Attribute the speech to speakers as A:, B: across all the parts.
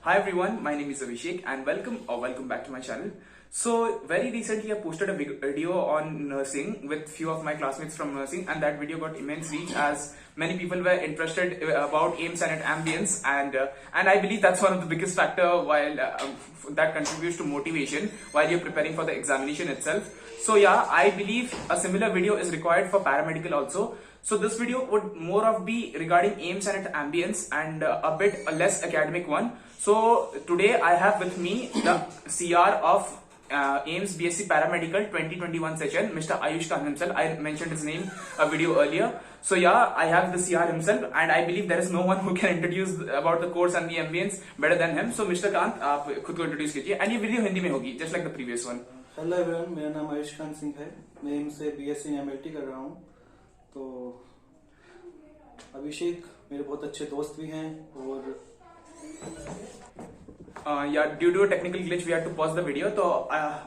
A: Hi everyone, my name is Abhishek and welcome back to my channel. So very recently I posted a video on nursing with few of my classmates from nursing, and that video got immense reach as many people were interested about AIIMS and ambience, and I believe that's one of the biggest factor while that contributes to motivation while you're preparing for the examination itself. So yeah, I believe a similar video is required for paramedical also. So this video would more of be regarding AIIMS and ambience and a bit less academic one. So today I have with me the CR of AIIMS BSc Paramedical 2021 session, Mr. Ayush Khan himself. I mentioned his name a video earlier. So yeah, I have the CR himself, and I believe there is no one who can introduce about the course and the ambience better than him. So Mr. Khan, आप खुद को introduce कीजिए, and ये video Hindi में होगी, just like the previous one.
B: Hello everyone, मेरा नाम आयुष खान सिंह है। मैं एम्स से बीएससी MLT कर रहा हूँ। तो अभिषेक मेरे बहुत अच्छे दोस्त भी हैं और
A: yeah, due to a technical glitch we had to pause the video. तो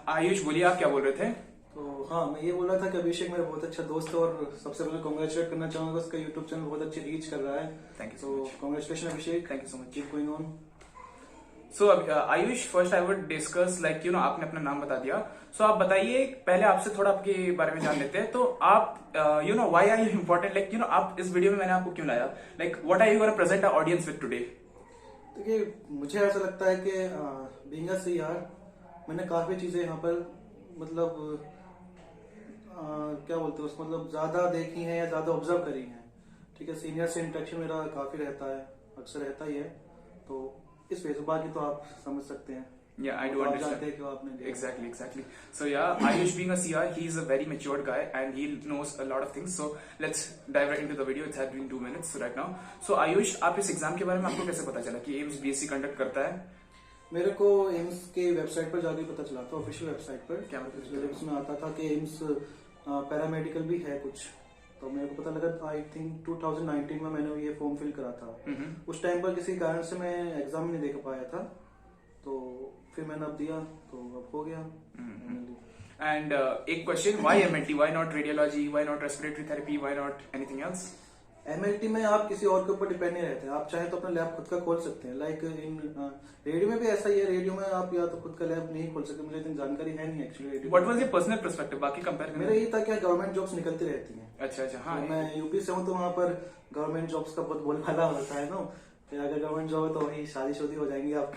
A: आयुष बोलिए, आप क्या बोल रहे थे?
B: तो हाँ, मैं ये बोल रहा था कि अभिषेक मेरा बहुत अच्छा दोस्त है और सबसे पहले कॉन्ग्रेचुलेट करना चाहूंगा, उसका यूट्यूब चैनल बहुत अच्छी रीच कर रहा है।
A: Thank you.
B: तो congratulation Abhishek,
A: thank you so much.
B: Keep going on.
A: So Ayush, first I would discuss like आपने अपना नाम बता दिया। सो आप बताइए, पहले आपसे थोड़ा आपके बारे में जान लेते हैं। तो आप why are you important, like आप इस वीडियो में मैंने आपको क्यों लाया, like what are you gonna present our audience with today?
B: देखिए, मुझे ऐसा लगता है कि बीइंग अ सीआर मैंने काफी चीजें यहाँ पर मतलब क्या बोलते हैं उसको, मतलब ज्यादा देखी है या ज्यादा ऑब्जर्व करी है। ठीक है, सीनियर से इंटरेक्शन मेरा काफी रहता है, अक्सर रहता ही है। तो इस वजह से बाकी तो आप समझ सकते हैं।
A: Yeah, I do understand. Exactly. So yeah, Ayush being a CR, he is a very matured guy and he knows a lot of things. So let's dive right into the video. It's been 2 minutes right now. So Ayush, आप इस exam के बारे में आपको कैसे पता चला कि AIIMS BSc कंडक्ट करता है?
B: मेरे को एम्स के वेबसाइट पर जाके पता चला था, ऑफिशियल वेबसाइट पर।
A: क्या
B: उसमें आता था कि एम्स पैरामेडिकल भी है कुछ। तो मेरे को पता लगा, आई थिंक 2019 में मैंने ये फॉर्म फिल करा था। उस टाइम पर किसी कारण से मैं एग्जाम नहीं दे पाया था, तो फिर मैंने अब दिया, तो अब हो गया।
A: एंड एक question, why MLT, why not radiology, why not respiratory therapy, why not anything else?
B: MLT में आप किसी और के ऊपर डिपेंड नहीं रहते, आप चाहे तो अपना लैब खुद का खोल सकते हैं। लाइक इन रेडियो में भी ऐसा ही है। रेडियो में आप या तो खुद का लैब नहीं खोल सकते, मुझे इतनी जानकारी है नहीं actually.
A: What was your personal perspective बाकी कंपेयर?
B: मेरा यही था कि गवर्नमेंट जॉब्स निकलती रहती हैं।
A: अच्छा। हाँ,
B: तो मैं यूपी से हूँ, तो वहाँ पर गवर्नमेंट जॉब्स का बहुत बोलबाला होता है ना। फिर अगर गवर्नमेंट जॉब है तो वही शादी हो जाएंगी आप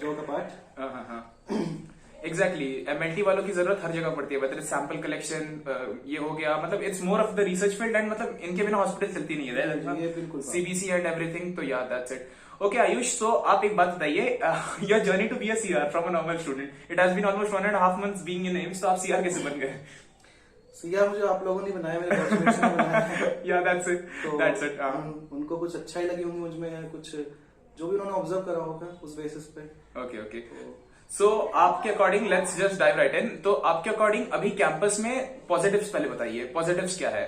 B: जॉब का पार्ट।
A: हाँ। एग्जैक्टली, MLT वालों की जरूरत हर जगह पड़ती है, मतलब सैंपल कलेक्शन ये हो गया, मतलब it's more of the research field and मतलब इनके बिना हॉस्पिटल चलती नहीं है,
B: ये बिल्कुल
A: CBC एंड एवरीथिंग। तो यार that's it. Okay Ayush, so आप एक बात बताइए, your journey to be a CR from a normal student, it has been almost 1.5 months being in AIIMS, तो आप CR कैसे बन गए?
B: सीआर मुझे आप लोगों ने बनाया, मेरे क्लासमेट्स ने बनाया।
A: या दैट्स इट।
B: उनको कुछ अच्छा ही लगी होंगी मुझ में, कुछ जो भी उन्होंने ऑब्जर्व करा होगा उस बेसिस पे।
A: ओके। सो आपके according let's just dive right in. तो आपके अकॉर्डिंग अभी कैंपस में पॉजिटिव्स पहले बताइए, पॉजिटिव्स क्या है?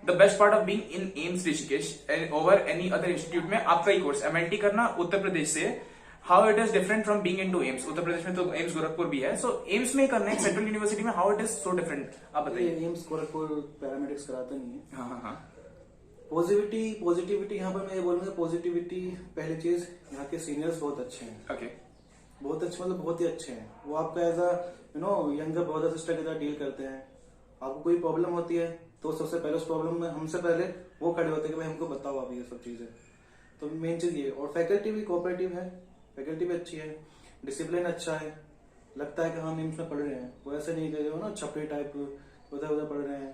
A: The best part of being in AIIMS Rishikesh over any other institute में आपका ही कोर्स MLT करना उत्तर प्रदेश से, how it is different from being into AIIMS? Uttar Pradesh में तो AIIMS गोरखपुर भी है, सो AIIMS में करना है सेंट्रल यूनिवर्सिटी में, how it is so different, आप बताइए।
B: AIIMS गोरखपुर पैरामेडिक्स कराता नहीं है।
A: हाँ।
B: पॉजिटिविटी यहाँ पर मैं ये बोलूंगा, पॉजिटिविटी पहली चीज, यहाँ के सीनियर्स बहुत अच्छे हैं।
A: ओके।
B: बहुत अच्छे, मतलब बहुत ही अच्छे हैं। वो आपका as a younger brother sister के साथ डील करते हैं। आपको कोई प्रॉब्लम होती है तो सबसे पहले उस प्रॉब्लम में हमसे पहले वो खड़े होते हैं कि भाई हमको बताओ आप ये सब चीजें। तो मेन चीज ये। और फैकल्टी भी कोऑपरेटिव है, फैकल्टी भी अच्छी है, डिसिप्लिन अच्छा है। लगता है कि हम AIIMS में पढ़ रहे हैं, वो ऐसे नहीं गए हो ना छपरी टाइप उधर उधर पढ़ रहे हैं।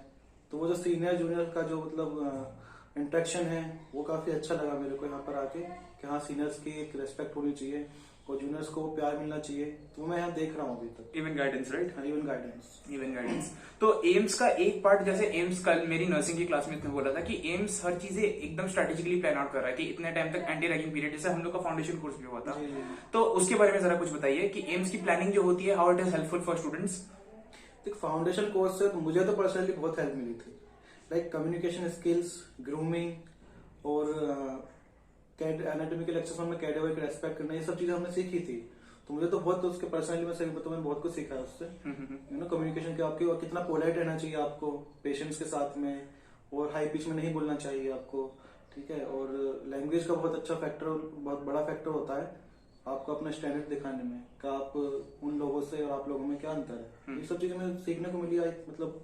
B: तो वो जो सीनियर जूनियर का जो मतलब इंटरेक्शन है वो काफी अच्छा लगा मेरे को यहाँ पर आके, कि हाँ सीनियर्स की एक रेस्पेक्ट होनी चाहिए और जूनियर्स को प्यार मिलना चाहिए। तो मैं यहाँ देख रहा हूँ अभी तक।
A: Even guidance, right?
B: हाँ, इवन गाइडेंस।
A: तो AIIMS का एक पार्ट, जैसे AIIMS कल मेरी नर्सिंग की क्लासमेट ने बोला था कि AIIMS हर चीजें एकदम स्ट्रेटेजिकली प्लान आउट कर रहा है कि इतने टाइम तक एंटी रैगिंग पीरियड, जैसे हम लोग का फाउंडेशन कोर्स भी हुआ था। तो उसके बारे में जरा कुछ बताइए कि AIIMS की प्लानिंग जो होती है, how it is helpful for students?
B: Foundation course से तो मुझे तो पर्सनली बहुत हेल्प मिली थी। लाइक कम्युनिकेशन स्किल्स, ग्रूमिंग और एनाटॉमिकल एक्सरसाइज में कैडेवर का रेस्पेक्ट करना, ये सब चीजें हमने सीखी थी। तो मुझे तो बहुत उसके पर्सनली मैं सही बताऊं, मैंने बहुत कुछ सीखा है उससे। कम्युनिकेशन के आपके कितना पोलाइट रहना चाहिए आपको पेशेंट्स के साथ में, और हाई पिच में नहीं बोलना चाहिए आपको। ठीक है, और लैंग्वेज का बहुत अच्छा फैक्टर, बहुत बड़ा फैक्टर होता है आपको अपना स्टैंडर्ड दिखाने में, कि आप उन लोगों से और आप लोगों में क्या अंतर है, ये सब चीजें मुझे सीखने को मिली। मतलब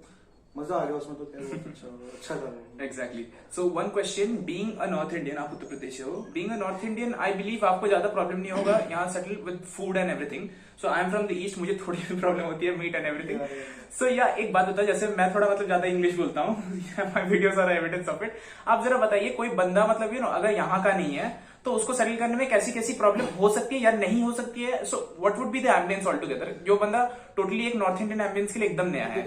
B: मजा आ गया उसमें, तो क्या बहुत अच्छा था वो।
A: Exactly. So one question, being a north Indian, आप उत्तर प्रदेश से हो, being a north Indian I believe आपको ज्यादा प्रॉब्लम नहीं होगा यहाँ settle with food and everything. So I am from the east, मुझे थोड़ी भी प्रॉब्लम होती है मीट एंड एवरीथिंग। सो या एक बात बताओ, जैसे मैं थोड़ा मतलब ज्यादा इंग्लिश बोलता हूँ, my videos are evidence of it. आप जरा बताइए, कोई बंदा मतलब यू नो अगर यहाँ का नहीं है तो उसको सेटल करने में कैसी कैसी प्रॉब्लम हो सकती है या नहीं हो सकती है। So what would be the ambience all together, जो बंदा टोटली एक नॉर्थ इंडियन एम्बियंस के लिए एकदम नया है।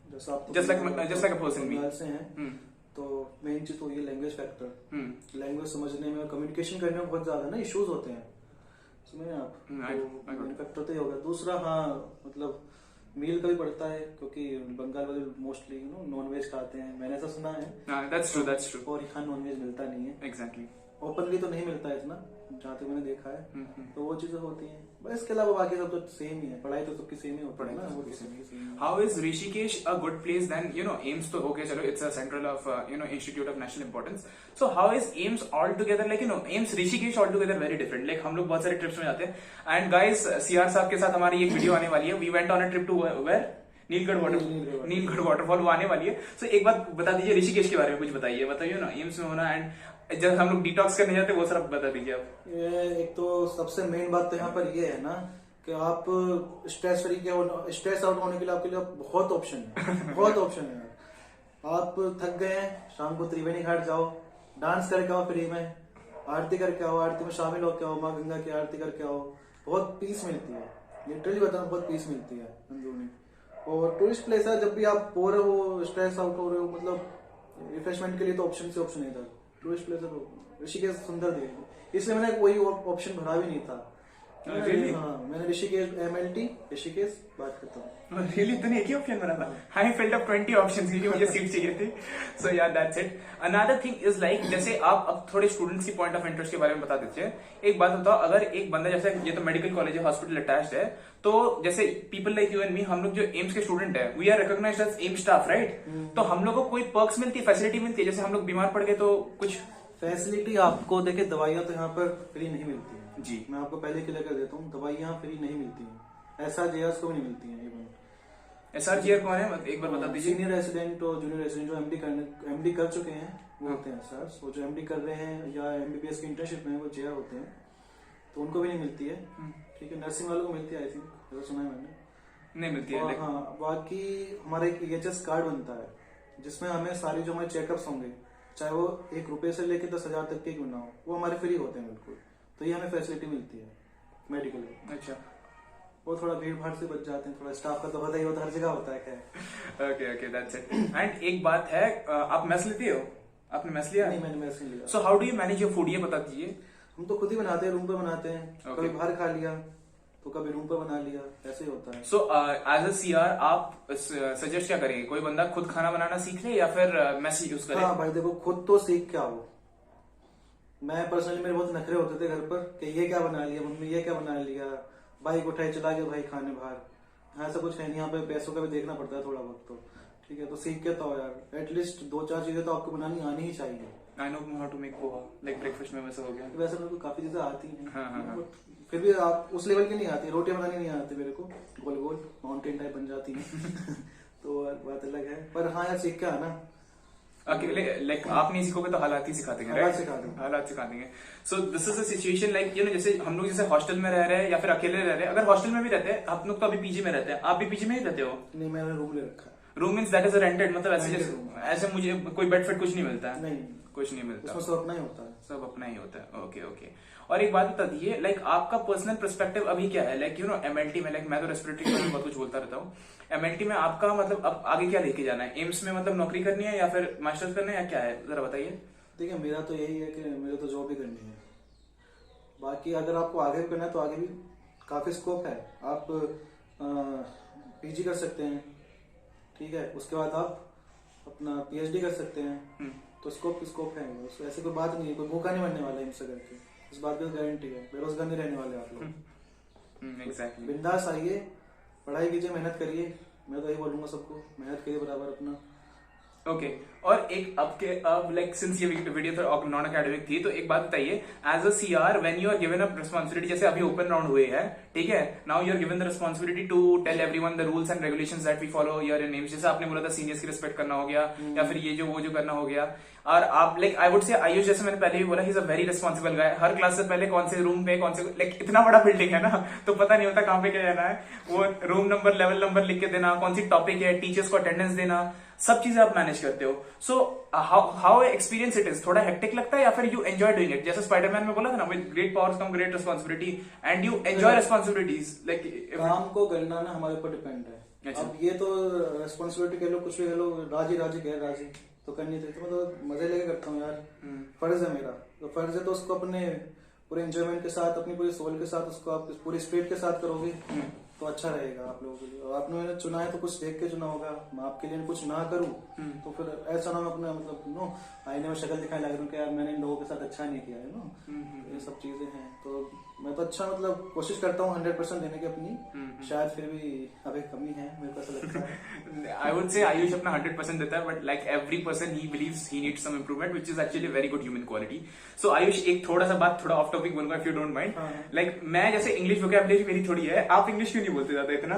B: जैसा आप
A: Just like a person me.
B: Bengal से हैं, तो मेन चीज तो ये लैंग्वेज फैक्टर। लैंग्वेज समझने में और कम्युनिकेशन करने में बहुत ज्यादा ना इश्यूज होते हैं, समझे आप। तो मेन फैक्टर तो ये हो गया। दूसरा, हाँ मतलब मील का भी पड़ता है, क्योंकि बंगाल वाले मोस्टली नॉन वेज खाते हैं, मैंने ऐसा सुना है।
A: That's true.
B: और यहाँ नॉन वेज मिलता नहीं है,
A: Exactly.
B: ओपनली तो नहीं मिलता है इतना, जहाँ तक मैंने देखा है। तो वो चीजें होती हैं, बस इसके अलावा बाकी सब तो सेम ही है, पढ़ाई तो सबकी सेम ही होती है ना, वो सेम ही है।
A: How is Rishikesh a good place then? You know, AIMS तो okay, चलो it's a central of Institute of National Importance. So how is AIMS all together, like AIMS Rishikesh all together very different. Like हम लोग बहुत सारे trips में जाते हैं, and guys CR साहब के साथ हमारी एक वीडियो आने वाली है। We went on a trip to where? Neelgarh waterfall, वो आने वाली है। सो एक बात बता दीजिए ऋषिकेश के बारे में, कुछ बताइए ना, एम्स में होना एंड जब हम लोग डिटॉक्स करने जाते हैं वो सब बता दीजिए आप।
B: एक तो सबसे मेन बात तो यहाँ पर ये है ना कि आप स्ट्रेस फ्री के स्ट्रेस आउट होने के लिए आपके लिए बहुत ऑप्शन है, बहुत ऑप्शन है। आप थक गए हैं, शाम को त्रिवेणी घाट जाओ, डांस करके आओ फ्री में, आरती करके आओ, आरती में शामिल होकर आओ, माँ गंगा की आरती करके आओ, बहुत पीस मिलती है, लिटरली बताऊं बहुत पीस मिलती है अंदरूनी। और टूरिस्ट प्लेस है, जब भी आप हो रहे हो, स्ट्रेस आउट हो रहे हो, मतलब रिफ्रेशमेंट के लिए तो ऑप्शन से ऑप्शन नहीं था। टूरिस्ट प्लेस है तो ऋषिकेश सुंदर देख, इसलिए मैंने कोई ऑप्शन भरा भी नहीं था।
A: Really?
B: हाँ, मैंने ऋषिकेश MLT ऋषिकेश बात करता हूँ।
A: Really? तूने एक ही ऑप्शन बना था? I filled up 20 ऑप्शंस क्योंकि मुझे सीट चाहिए थी। So yeah, that's it. Another thing is like, जैसे आप अब थोड़े स्टूडेंट्स की पॉइंट ऑफ इंटरेस्ट के बारे में बता देते हैं। एक बात बताओ, अगर एक बंदा, जैसे ये तो मेडिकल कॉलेज है, हॉस्पिटल अटैच्ड है, तो जैसे people like you and me, हम लोग जो एम्स के स्टूडेंट है, we are recognised as AIIMS staff, right? तो हम लोग को कोई पर्क्स मिलती है, फैसिलिटी मिलती है, जैसे हम लोग बीमार पड़ गए तो कुछ
B: फैसिलिटी आपको देखिए, दवाइयाँ तो यहाँ पर फ्री नहीं मिलती है
A: जी।
B: मैं आपको पहले क्लियर कर देता हूँ, दवाइयाँ फ्री नहीं मिलती हैं, SRJRs को भी नहीं मिलती हैं। इवन
A: SRJR कौन है, एक बार बता दीजिए।
B: सीनियर रेसिडेंट और जूनियर रेसिडेंट जो MD कर चुके हैं वो होते हैं SRs, वो जो MD कर रहे हैं या MBBS की इंटर्नशिप में वो JR होते हैं, तो उनको भी नहीं मिलती है। ठीक है, नर्सिंग वालों को मिलती है, आई थिंक, ऐसा सुना है मैंने,
A: नहीं मिलती है।
B: हाँ, बाकी हमारा एक EHS कार्ड बनता है, जिसमें हमें सारी जो हमारे चेकअप्स होंगे, चाहे वो 1 रुपए से लेकर 10,000 तक के क्यों ना हो, वो हमारे फ्री होते हैं बिल्कुल। तो ये हमें फैसिलिटी मिलती है मेडिकल में।
A: अच्छा,
B: वो थोड़ा भीड़ भाड़ से बच जाते हैं, थोड़ा स्टाफ का तो पता ही होता है, हर जगह होता है क्या।
A: Okay that's it. एंड एक बात है, आप मेस लेते हो? आपने मेस लिया?
B: नहीं, मैंने मेस नहीं लिया।
A: So how do you manage your food, ये बता दीजिए।
B: हम तो खुद ही बनाते हैं, रूम पे बनाते हैं।
A: Okay.
B: कभी बाहर खा लिया तो कभी रूम पे बना लिया, ऐसे ही होता है।
A: सो एज अ CR आप सजेस्ट क्या करेंगे, कोई बंदा खुद खाना बनाना सीख ले या फिर मेस यूज करे?
B: हाँ भाई देखो, खुद तो सीख के आओ। मैं पर्सनली, मेरे बहुत नखरे होते थे घर पर कि ये क्या बना लिया मम्मी, ये क्या बना लिया, बाइक उठाई चला गया भाई खाने बाहर। हाँ, ऐसा कुछ है नहीं, यहाँ पे पैसों का भी देखना पड़ता है थोड़ा बहुत, तो ठीक है, तो सीख के तो यार एटलीस्ट 2-4 चीजें तो आपको बनानी आनी ही चाहिए।
A: I know how to make poha, like breakfast में वैसा हो गया।
B: वैसे मेरे को काफी चीजें आती हैं।
A: हाँ।
B: फिर भी आप उस लेवल की नहीं आती, रोटी बनानी नहीं आती मेरे को, गोल गोल माउंटेन टाइप बन जाती है। तो बात अलग है, पर हाँ यार सीख के आना।
A: अकेले लाइक आप नहीं सीखोगे तो हालात ही सिखा देंगे,
B: हालात
A: right?
B: सिखा देंगे।
A: हालात सिखा देंगे। So this is a situation like जैसे हम लोग जैसे हॉस्टल में रह रहे हैं या फिर अकेले रह रहे हैं। अगर हॉस्टल में भी रहते हैं, आप लोग तो अभी पीजी में रहते हैं, आप भी पीजी में ही रहते हो?
B: नहीं, मैंने रूम ले रखा है।
A: Room means that is rented, मतलब ऐसे
B: Rented
A: जैसे
B: room।
A: ऐसे मुझे कोई बेडफिट कुछ नहीं मिलता है?
B: नहीं,
A: कुछ नहीं मिलता,
B: उसमें सब अपना ही होता है।
A: सब अपना ही होता है। ओके। और एक बात बता दीजिए, लाइक आपका पर्सनल पर्सपेक्टिव अभी क्या है, लाइक MLT में, लाइक मैं तो रेस्पिरेटरी में बहुत कुछ बोलता रहता हूँ, MLT में आपका मतलब अब आगे क्या लेके जाना है? एम्स में मतलब नौकरी करनी है या फिर मास्टर्स करना है या क्या है, जरा बताइए।
B: देखिए, मेरा तो यही है कि मेरे तो जॉब ही करनी है। बाकी अगर आपको आगे भी करना है तो आगे भी काफी स्कोप है। आप PG कर सकते हैं, ठीक है, उसके बाद आप अपना PhD कर सकते हैं। तो स्कोप है, ऐसे कोई बात नहीं है, कोई भूखा नहीं मरने वाला है इनसे करके, इस बात की गारंटी है। बेरोजगार नहीं रहने वाले आप लोग।
A: एग्जैक्टली।
B: बिंदास आइए, पढ़ाई कीजिए, मेहनत करिए। मैं तो यही बोलूंगा सबको, मेहनत करिए बराबर अपना।
A: ओके और एक अब लाइक सिंस ये वीडियो थोड़ा नॉन एकेडमिक थी, तो एक बात बताइए, as a CR when you are given a responsibility, जैसे अभी ओपन राउंड हुए हैं, ठीक है, now you are given the responsibility to tell everyone the rules and regulations that we follow here in AIIMS, जैसे आपने बोला था सीनियर्स की रिस्पेक्ट करना हो गया, या फिर ये जो वो जो करना हो गया, और आप like I would say Ayush, जैसे मैंने पहले भी बोला, he is a very responsible guy, her class से पहले कौन से रूम पे कौन से, लाइक इतना बड़ा बिल्डिंग है ना, तो पता नहीं होता कहाँ पे क्या जाना है, वो रूम नंबर लेवल नंबर लिख के देना, कौन सी टॉपिक है, टीचर्स को अटेंडेंस देना, सब चीजें आप मैनेज करते हो। So how experience it is, थोड़ा हेक्टिक लगता है या फिर यू एंजॉय डूइंग इट, जैसे स्पाइडरमैन में बोला था ना, with great powers come great responsibility and you enjoy responsibilities, like
B: काम को करना ना हमारे ऊपर डिपेंड है।
A: अच्छा।
B: अब ये तो रिस्पॉन्सिबिलिटी कह लो, कुछ भी कह लो, राजी राजी गैर राजी तो करनी चाहिए, तो मैं तो मजे लेके करता हूँ यार, फर्ज है मेरा, तो फर्ज है तो उसको अपने पूरे एंजॉयमेंट के साथ, अपनी पूरी सोल के साथ उसको आप पूरी स्पिरिट के साथ करोगे तो अच्छा रहेगा आप लोगों के लिए। और आपने मैंने चुना है तो कुछ देख के चुना होगा, मैं आपके लिए कुछ ना करूं तो फिर ऐसा ना मैं अपना मतलब नो आईने में शक्ल दिखाने लग रहा हूँ कि यार मैंने इन लोगों के साथ अच्छा नहीं किया है नो, ये सब चीजें हैं। तो मैं तो अच्छा मतलब कोशिश करता हूँ 100% देने की अपनी, शायद फिर भी अभी कमी है, मेरे को ऐसा लगता है।
A: आई वुड से आयुष अपना 100% देता है, but like every person he believes he needs some improvement, which is actually very good human quality. So Ayush, एक थोड़ा सा बात थोड़ा ऑफ टॉपिक बोलूंगा, if you don't mind, like मैं जैसे इंग्लिश वोकैबुलरी मेरी थोड़ी है, आप इंग्लिश क्यों नहीं बोलते ज्यादा इतना?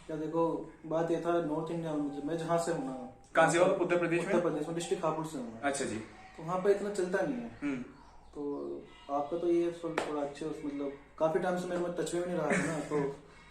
B: क्या देखो, बात ये था नॉर्थ इंडिया में, मैं जहाँ से हूँ ना,
A: कहाँ से हो? उत्तर प्रदेश में?
B: उत्तर प्रदेश में, डिस्ट्रिक्ट हापुड़ से हूँ।
A: अच्छा जी।
B: तो वहाँ पे इतना चलता नहीं है, तो आपका तो ये थोड़ा अच्छे मतलब काफी टाइम से मेरे में टच में भी नहीं रहा है ना, तो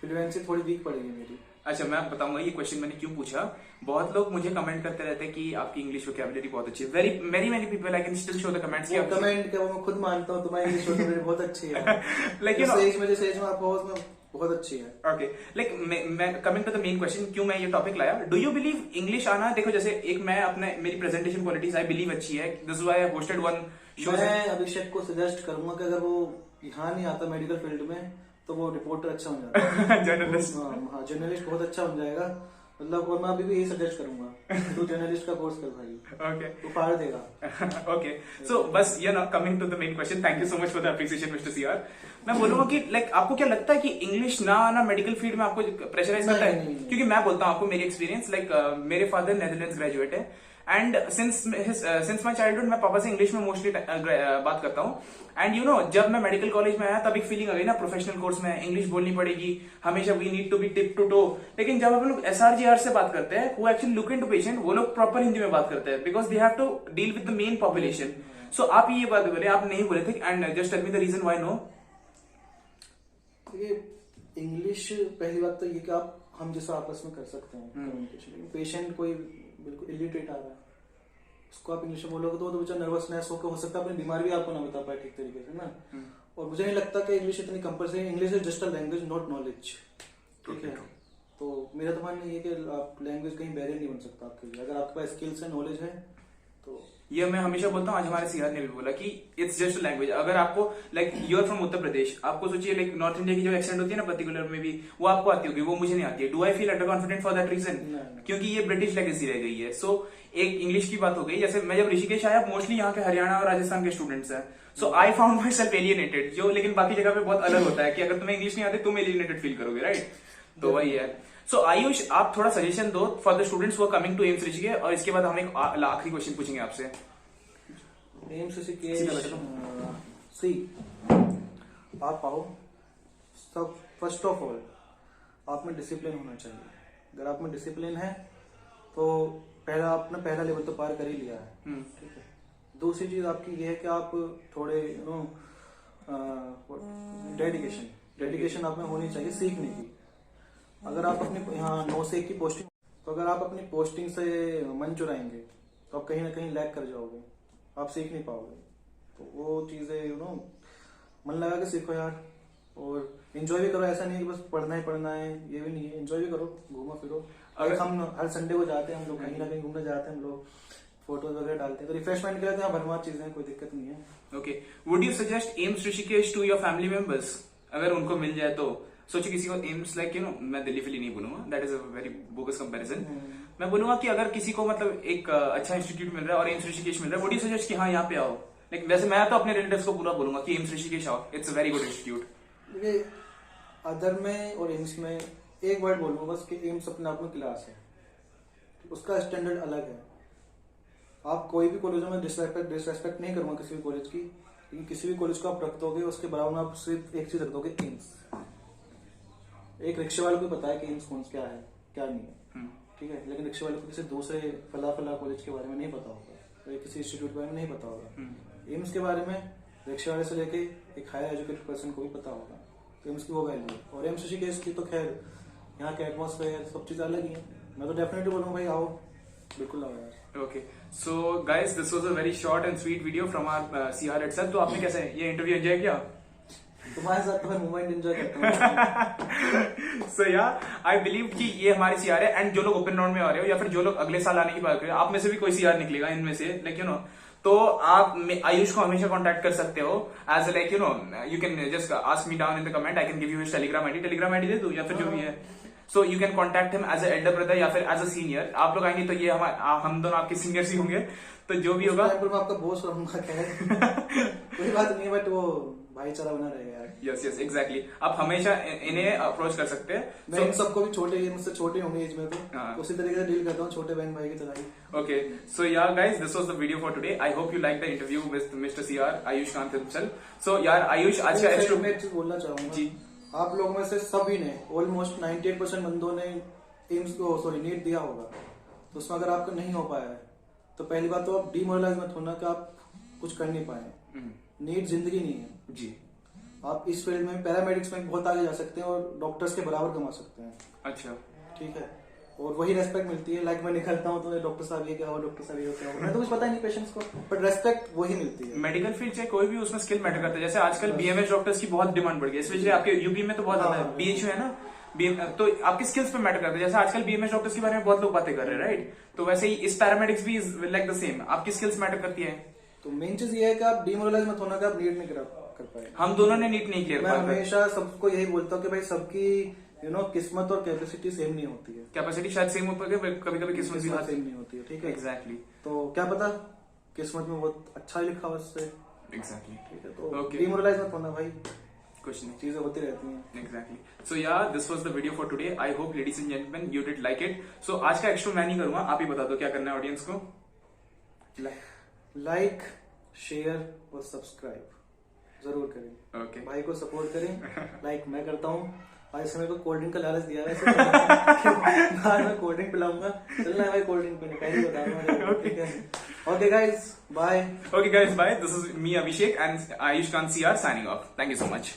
B: फ्लुएंसी थोड़ी वीक पड़ेगी मेरी।
A: अच्छा, मैं बताऊंगा ये क्वेश्चन मैंने क्यों पूछा। बहुत लोग मुझे कमेंट करते रहते हैं कि आपकी इंग्लिश वोकैबुलरी बहुत अच्छी है, very many many people I can still show the comments.
B: Comment क्या, वो मैं खुद मानता हूँ तुम्हारी इंग्लिश वोकैबुलरी बहुत अच्छी है,
A: लेकिन
B: जिस एज में आप हो उसमें बहुत अच्छी है।
A: ओके, लाइक मैं coming to the main question, क्यों मैं ये टॉपिक लाया, डू यू बिलीव इंग्लिश आना, देखो जैसे एक मैं अपने मेरी प्रेजेंटेशन क्वालिटीज आई बिलीव अच्छी है, this is why I hosted one show.
B: मैं अभिषेक को सजेस्ट करूंगा कि अगर वो यहाँ नहीं आता मेडिकल फील्ड में तो वो रिपोर्टर अच्छा हो जाता है,
A: जर्नलिस्ट।
B: हाँ जर्नलिस्ट बहुत अच्छा बन जाएगा, मतलब। और मैं अभी भी यही सजेस्ट करूंगा, तू जर्नलिस्ट का कोर्स कर भाई,
A: ओके
B: तू फाड़ देगा।
A: ओके, सो बस you know coming to the main question, thank you so much for the appreciation mister CR. मैं बोलूंगा कि लाइक आपको क्या लगता है कि इंग्लिश ना आना मेडिकल फील्ड में आपको प्रेशराइज करता है? क्योंकि मैं बोलता हूँ आपको मेरी एक्सपीरियंस, लाइक मेरे फादर नेदरलैंड्स ग्रेजुएट है, एंड सिंस माई चाइल्डहुड मैं पापा से इंग्लिश में मोस्टली बात करता हूँ। एंड यू नो जब मैं मेडिकल कॉलेज में आया तब एक फीलिंग आ गई ना, प्रोफेशनल कोर्स में इंग्लिश बोलनी पड़ेगी हमेशा, we need to be tip to toe. लेकिन जब अपन लोग SRGR से बात करते हैं, वो एक्चुअली लुक इनटू पेशेंट, वो लोग प्रॉपर हिंदी में बात करते हैं, because they have to deal with the main population. So आप ये बात बोले, आप नहीं बोले थे, and just tell me the reason why no.
B: ये इंग्लिश पहली बात तो ये कि आप हम जैसा आपस में कर सकते हैं कम्युनिकेशन, पेशेंट कोई बिल्कुल इलिटरेट आ रहा है उसको आप इंग्लिश में बोलोगे तो वो बेचारा नर्वसनेस हो सकता है, अपनी बीमारी भी आपको ना बता पाए ठीक तरीके से ना। और मुझे नहीं लगता कि इंग्लिश इतनी compulsory, English is just a language not knowledge, ठीक है। तो मेरा तो मानना ये कि आप लैंग्वेज कहीं बैरियर नहीं बन सकता आपके लिए, अगर आपके पास स्किल्स है, नॉलेज है तो।
A: ये मैं हमेशा बोलता हूँ, आज हमारे सीआर ने भी बोला कि इट्स जस्ट लैंग्वेज। अगर आपको like you are from Uttar Pradesh, आपको सोचिए लाइक नॉर्थ इंडिया की जो एक्सेंट होती है ना पर्टिकुलर में भी, वो आपको आती होगी, वो मुझे नहीं आती है। Do I feel under confident for that reason? क्योंकि ये ब्रिटिश लेगेसी रह गई है। सो एक इंग्लिश की बात हो गई, जैसे मैं जब ऋषिकेश आया, मोस्टली यहाँ के हरियाणा और राजस्थान के स्टूडेंट्स हैं, so I found myself alienated, जो लेकिन बाकी जगह पे बहुत अलग होता है कि अगर तुम्हें इंग्लिश नहीं आती तुम एलियनेटेड फील करोगे, राइट? तो वही है। सो आयुष, आप थोड़ा सजेशन दो for the students who are coming to AIIMS Rishikesh, और इसके बाद हम एक आखिरी क्वेश्चन पूछेंगे आपसे।
B: एम्स ऋषिकेश सी आप आओ, सब फर्स्ट ऑफ ऑल आप में डिसिप्लिन होना चाहिए। अगर आप में डिसिप्लिन है तो पहला आपने पहला लेवल तो पार कर ही लिया है, ठीक है। दूसरी चीज आपकी ये है कि आप थोड़े डेडिकेशन आप में होनी चाहिए सीखने की। अगर आप अपनी यहाँ 9 से 1 की पोस्टिंग, तो अगर आप अपनी पोस्टिंग से मन चुराएंगे तो आप कहीं ना कहीं लैग कर जाओगे, आप सीख नहीं पाओगे। तो वो चीजें मन लगा के सीखो यार, और एंजॉय भी करो। ऐसा नहीं है कि बस पढ़ना ही पढ़ना है, ये भी नहीं है, एंजॉय भी करो, घूमो फिरो। अगर हम हर संडे को जाते हैं, हम लोग कहीं ना कहीं घूमने जाते हैं, हम लोग फोटोज वगैरह डालते हैं, तो रिफ्रेशमेंट के लिए तो भरमार चीजें हैं, कोई दिक्कत नहीं है।
A: Okay, would you suggest AIIMS Rishikesh to your family members? अगर उनको मिल जाए तो सोचिए किसी को एम्स लाइक मैं दिल्ली फिली नहीं बोलूंगा, that is a very bogus comparison. मैं बोलूंगा कि अगर किसी को मतलब एक अच्छा इंस्टीट्यूट मिल रहा है और एम्स ऋषिकेश मिल रहा है, वुड यू सजेस्ट कि हाँ यहाँ पे आओ? लाइक वैसे मैं तो अपने रिलेटिव्स को पूरा बोलूंगा कि एम्स ऋषिकेश आओ, it's a very good institute.
B: देखिए, अदर में और एम्स में एक वर्ड बोलूंगा बस कि एम्स अपने आप में क्लास है, उसका स्टैंडर्ड अलग है। आप कोई भी कॉलेज में डिसरेस्पेक्ट नहीं करूंगा किसी भी कॉलेज की, लेकिन किसी भी कॉलेज को आप रख दोगे उसके बराबर में आप सिर्फ एक चीज रख दोगे, एम्स। एक रिक्शे वाले को पता है कि एम्स कौन क्या है क्या नहीं है, ठीक है, लेकिन रिक्शे वाले को किसी दूसरे फला कॉलेज के बारे में नहीं पता होगा, तो किसी इंस्टीट्यूट के बारे में नहीं पता होगा। एम्स के बारे में रिक्शे वाले से लेके एक हायर एजुकेटेड पर्सन को भी पता होगा, तो एम्स की वो वैल्यू है। और एम्स ऋषिकेश की तो खैर यहाँ के एटमॉस्फेयर सब चीज अलग ही है। मैं तो डेफिनेटली बोलूंगा भाई आओ, बिल्कुल आओ यार।
A: Okay, so guys this was a very short and sweet video from our CR itself. तो आपने कैसे ये इंटरव्यू एंजॉय किया?
B: तुम्हारे साथ तो मैं मूवमेंट एंजॉय करता हूँ।
A: सो या आई बिलीव कि ये हमारे सीआर है, एंड जो लोग ओपन राउंड में आ रहे हो या फिर जो लोग अगले साल आने की बात करें, आप में से भी कोई सीआर निकलेगा इनमें से, लाइक यू नो, तो आप आयुष को हमेशा कांटेक्ट कर सकते हो as like you know, you can just ask me down in the comment, I can give you his Telegram ID दे दूं या फिर जो भी है। So you can contact him as elder brother या फिर एज अ सीनियर। आप लोग आएंगे तो ये हम दोनों आपके सीनियर्स ही होंगे, तो जो भी होगा
B: मैं आपका बॉस रहूंगा, कोई बात नहीं, बट वो भाईचारा बना रहेगा यार।
A: यस यस एग्जैक्टली, आप हमेशा इन्हें अप्रोच कर सकते हैं।
B: मैं इन सबको भी छोटे, मुझसे छोटे होंगे एज में, तो उसी तरीके से डील करता हूँ छोटे बहन भाई की तरह ही।
A: ओके, सो यार guys this was the video for today. I hope you like the interview with mister CR Ayush Kant himself. So यार आयुष आज का एक्स्ट्रा
B: मैं एक चीज बोलना चाहूंगा
A: जी,
B: आप लोगों में से सभी ने ऑलमोस्ट 98% बंदों ने एम्स को नीट दिया होगा, तो उसमें अगर आपका नहीं हो पाया है तो पहली बात तो आप डीमोरलाइज मत होना कि आप कुछ कर नहीं पाए। नीट जिंदगी नहीं है
A: जी,
B: आप इस फील्ड में पैरामेडिक्स में बहुत आगे जा सकते हैं और डॉक्टर्स के बराबर कमा सकते हैं।
A: अच्छा,
B: ठीक है, और वही रेस्पेक्ट मिलती है। लाइक मैं निकलता हूँ तो डॉक्टर साहब ये क्या हो, डॉक्टर साहब ये क्या हो, मैं तो कुछ पता ही नहीं पेशेंट्स को, बट रेस्पेक्ट वही मिलती है।
A: मेडिकल फील्ड चाहे कोई भी, उसमें स्किल मैटर करता है। जैसे आजकल बीएमएस डॉक्टर्स की बहुत डिमांड बढ़ गई है, स्पेशली आपके यूपी में तो बहुत ज्यादा है, बीएचयू है ना, तो आपके स्किल्स पे मैटर करते हैं। जैसे आजकल बीएमएस डॉक्टर्स के बारे में बहुत लोग बातें कर रहे हैं, राइट? तो वैसे ही इस पैरामेडिक्स भी लाइक द सेम, आपकी स्किल्स मैटर करती है।
B: तो मेन चीज ये है कि आप डीमोरलाइज मत होना कि आप नीट नहीं कर पाए।
A: हम दोनों ने नीट नहीं क्लियर
B: मैं हमेशा सबको यही बोलता हूँ कि भाई सबकी किस्मत और कैपेसिटी सेम नहीं होती है।
A: कैपेसिटी शायद सेम होती है, कभी कभी किस्मत भी
B: सेम नहीं होती है, ठीक है,
A: एग्जैक्टली।
B: तो क्या पता किस्मत में बहुत अच्छा लिखा हो उससे,
A: एग्जैक्टली,
B: ठीक है, तो डीमोरलाइज मत होना भाई,
A: कुछ नहीं,
B: चीजें होती रहती हैं।
A: एग्जैक्टली। सो यार this was the video for today. I hope ladies and gentleman you did like it. So आज का एक्स्ट्रा मैं नहीं करूंगा, आप ही बता दो क्या करना है ऑडियंस को।
B: लाइक, शेयर और सब्सक्राइब जरूर करें।
A: ओके,
B: भाई को सपोर्ट करें। लाइक मैं करता हूँ, आज समय को कोल्ड ड्रिंक का लालच दिया है मैं कोल्ड ड्रिंक पिलाऊंगा, चलना है भाई कोल्ड ड्रिंक पीने, पहले बताऊंगा, ठीक है। Okay guys, bye.
A: Okay guys, bye. This is me Abhishek and Ayush Kant CR signing off. Thank you so much.